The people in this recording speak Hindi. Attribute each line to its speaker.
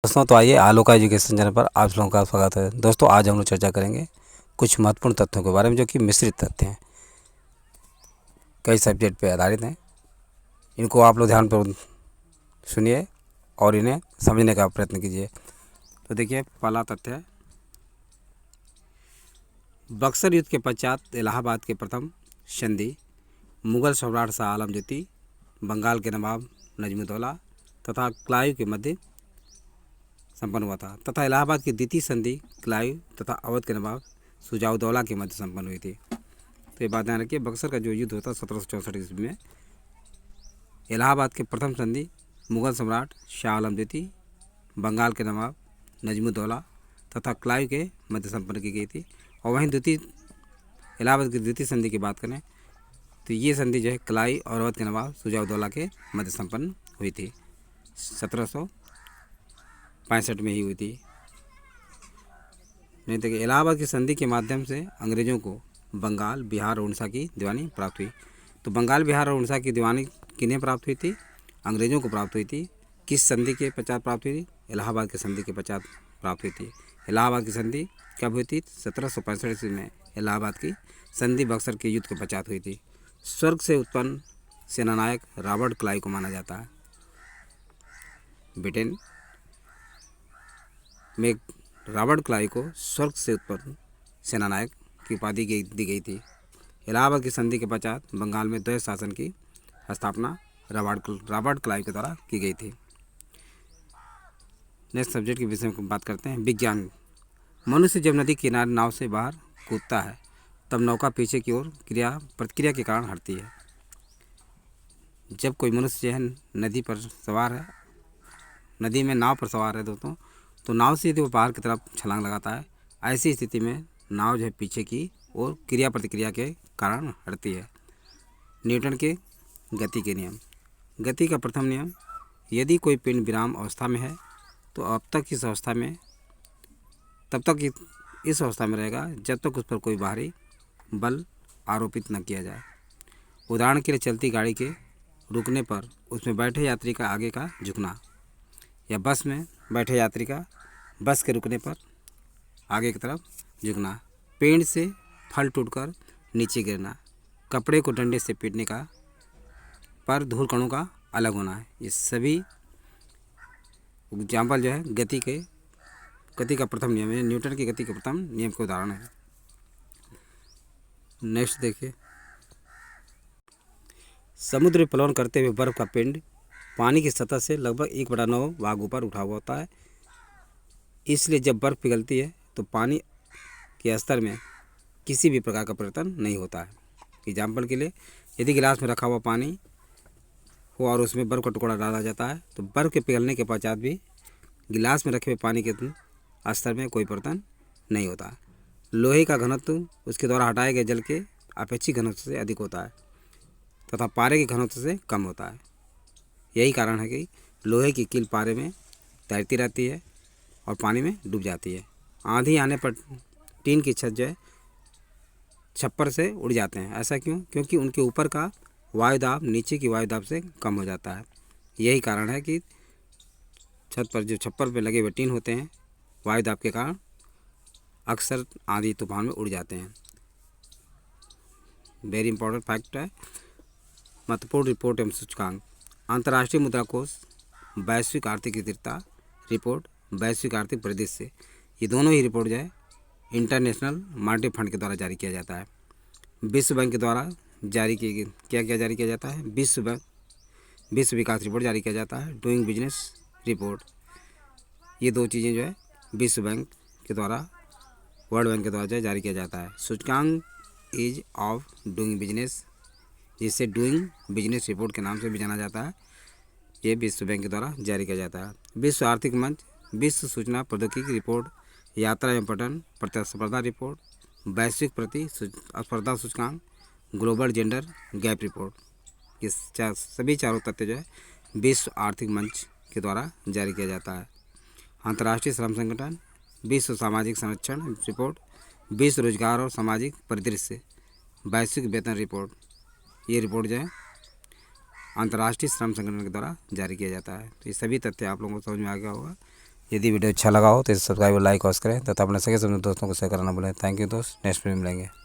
Speaker 1: दोस्तों तो आइए आलोका एजुकेशन चैनल पर आप लोगों का स्वागत है। दोस्तों आज हम लोग चर्चा करेंगे कुछ महत्वपूर्ण तथ्यों के बारे में जो कि मिश्रित तथ्य हैं, कई सब्जेक्ट पे आधारित हैं। इनको आप लोग ध्यान पर सुनिए और इन्हें समझने का प्रयत्न कीजिए। तो देखिए पहला तथ्य है, बक्सर युद्ध के पश्चात इलाहाबाद के प्रथम संधि मुगल सम्राट शाह आलम द्वितीय, बंगाल के नवाब नजमुद्दौला तथा क्लाइव के मध्य संपन्न हुआ था तथा इलाहाबाद की द्वितीय संधि क्लाइव तथा अवध के नवाब शुजाउद्दौला के मध्य संपन्न हुई थी। तो ये बात ध्यान रखिए, बक्सर का जो युद्ध होता 1764 ईस्वी में, इलाहाबाद के प्रथम संधि मुगल सम्राट शाह आलम द्वितीय, बंगाल के नवाब नजमुद्दौला तथा क्लाइव के मध्य संपन्न की गई थी। और वहीं इलाहाबाद की द्वितीय संधि की बात करें तो ये संधि जो है क्लाइव और अवध के नवाब शुजाउद्दौला के मध्य संपन्न हुई थी, 1765 में ही हुई थी। नहीं तो इलाहाबाद की संधि के माध्यम से अंग्रेज़ों को बंगाल, बिहार और उड़ीसा की दीवानी प्राप्त हुई। तो बंगाल, बिहार और उड़ीसा की दीवानी किन्हें प्राप्त हुई थी? अंग्रेज़ों को प्राप्त हुई थी। किस संधि के पश्चात प्राप्त हुई थी? इलाहाबाद की संधि के पश्चात प्राप्त हुई थी। इलाहाबाद की संधि कब हुई थी? 1765 ईस्वी में इलाहाबाद की संधि बक्सर के युद्ध के पश्चात हुई थी। स्वर्ग से उत्पन्न सेनानायक रॉबर्ट क्लाइव को माना जाता है। ब्रिटेन में रॉबर्ट क्लाइव को स्वर्ग से उत्पन्न सेनानायक की उपाधि दी गई थी। इलाहाबाद की संधि के पश्चात बंगाल में द्वैत शासन की स्थापना रॉबर्ट क्लाइव के द्वारा की गई थी। नेक्स्ट सब्जेक्ट के विषय में बात करते हैं, विज्ञान। मनुष्य जब नदी किनारे नाव से बाहर कूदता है तब नौका पीछे की ओर प्रतिक्रिया के कारण हटती है। जब कोई मनुष्य जो है नदी पर सवार है, नदी में नाव पर सवार है दोस्तों, तो नाव से यदि वो बाहर की तरफ छलांग लगाता है, ऐसी स्थिति में नाव जो है पीछे की ओर क्रिया प्रतिक्रिया के कारण हटती है। न्यूटन के गति के नियम। गति का प्रथम नियम, यदि कोई पिंड विराम अवस्था में है तो तब तक इस अवस्था में रहेगा जब तक उस पर कोई बाहरी बल आरोपित न किया जाए। उदाहरण के लिए चलती गाड़ी के रुकने पर उसमें बैठे यात्री का आगे का झुकना, या बस में बैठे यात्री का बस के रुकने पर आगे की तरफ झुकना, पेड़ से फल टूटकर नीचे गिरना, कपड़े को डंडे से पीटने का पर धूल कणों का अलग होना है। ये सभी एग्जाम्पल जो है गति का प्रथम नियम है, न्यूटन की गति के प्रथम नियम के उदाहरण है। नेक्स्ट देखिए, समुद्र में प्लावन करते हुए बर्फ का पिंड पानी की सतह से लगभग 1/9 भाग ऊपर उठा हुआ होता है। इसलिए जब बर्फ़ पिघलती है तो पानी के स्तर में किसी भी प्रकार का परिवर्तन नहीं होता है। एग्जाम्पल के लिए, यदि गिलास में रखा हुआ पानी हो और उसमें बर्फ़ का टुकड़ा डाला जाता है तो बर्फ़ के पिघलने के पश्चात भी गिलास में रखे हुए पानी के स्तर में कोई परिवर्तन नहीं होता। लोहे का घनत्व उसके द्वारा हटाए गए जल के अपेक्षित घनत्व से अधिक होता है तथा पारे के घनत्व से कम होता है। यही कारण है कि लोहे की कील पारे में तैरती रहती है और पानी में डूब जाती है। आंधी आने पर टीन की छत जो है छप्पर से उड़ जाते हैं। ऐसा क्यों? क्योंकि उनके ऊपर का वायुदाब नीचे की वायुदाब से कम हो जाता है। यही कारण है कि छत पर जो छप्पर पर लगे हुए टीन होते हैं, वायुदाब के कारण अक्सर आंधी तूफान में उड़ जाते हैं। वेरी इंपॉर्टेंट फैक्ट है। महत्वपूर्ण रिपोर्ट एवं सूचकांक। अंतर्राष्ट्रीय मुद्रा कोष वैश्विक आर्थिक स्थिरता रिपोर्ट, वैश्विक आर्थिक परिदृश्य, ये दोनों ही रिपोर्ट जो है इंटरनेशनल मॉनेटरी फंड के द्वारा जारी किया जाता है। विश्व बैंक के द्वारा जारी जारी किया जाता है? विश्व विकास रिपोर्ट जारी किया जाता है, डूइंग बिजनेस रिपोर्ट। ये दो चीज़ें जो है विश्व बैंक के द्वारा, वर्ल्ड बैंक के द्वारा जो है जारी किया जाता है। सूचकांक इज ऑफ डूइंग बिजनेस, जिसे डूइंग बिजनेस रिपोर्ट के नाम से भी जाना जाता है, ये विश्व बैंक के द्वारा जारी किया जाता है। विश्व आर्थिक मंच, विश्व सूचना प्रौद्योगिकी रिपोर्ट, यात्रा एवं पर्यटन प्रतिस्पर्धा रिपोर्ट, वैश्विक प्रतिस्पर्धा सूचकांक, ग्लोबल जेंडर गैप रिपोर्ट। ये सभी चारों तथ्य जो है विश्व आर्थिक मंच के द्वारा जारी किया जाता है। अंतर्राष्ट्रीय श्रम संगठन, विश्व सामाजिक संरक्षण रिपोर्ट, विश्व रोजगार और सामाजिक परिदृश्य, वैश्विक वेतन रिपोर्ट, ये रिपोर्ट जो है अंतर्राष्ट्रीय श्रम संगठन के द्वारा जारी किया जाता है। तो ये सभी तथ्य आप लोगों को समझ में आ गया होगा। यदि वीडियो अच्छा लगा हो तो इसे सब्सक्राइब और लाइक अवश्य करें तथा अपने सगे समझे दोस्तों को शेयर करना भूलें। थैंक यू दोस्त, नेक्स्ट वीडियो में मिलेंगे।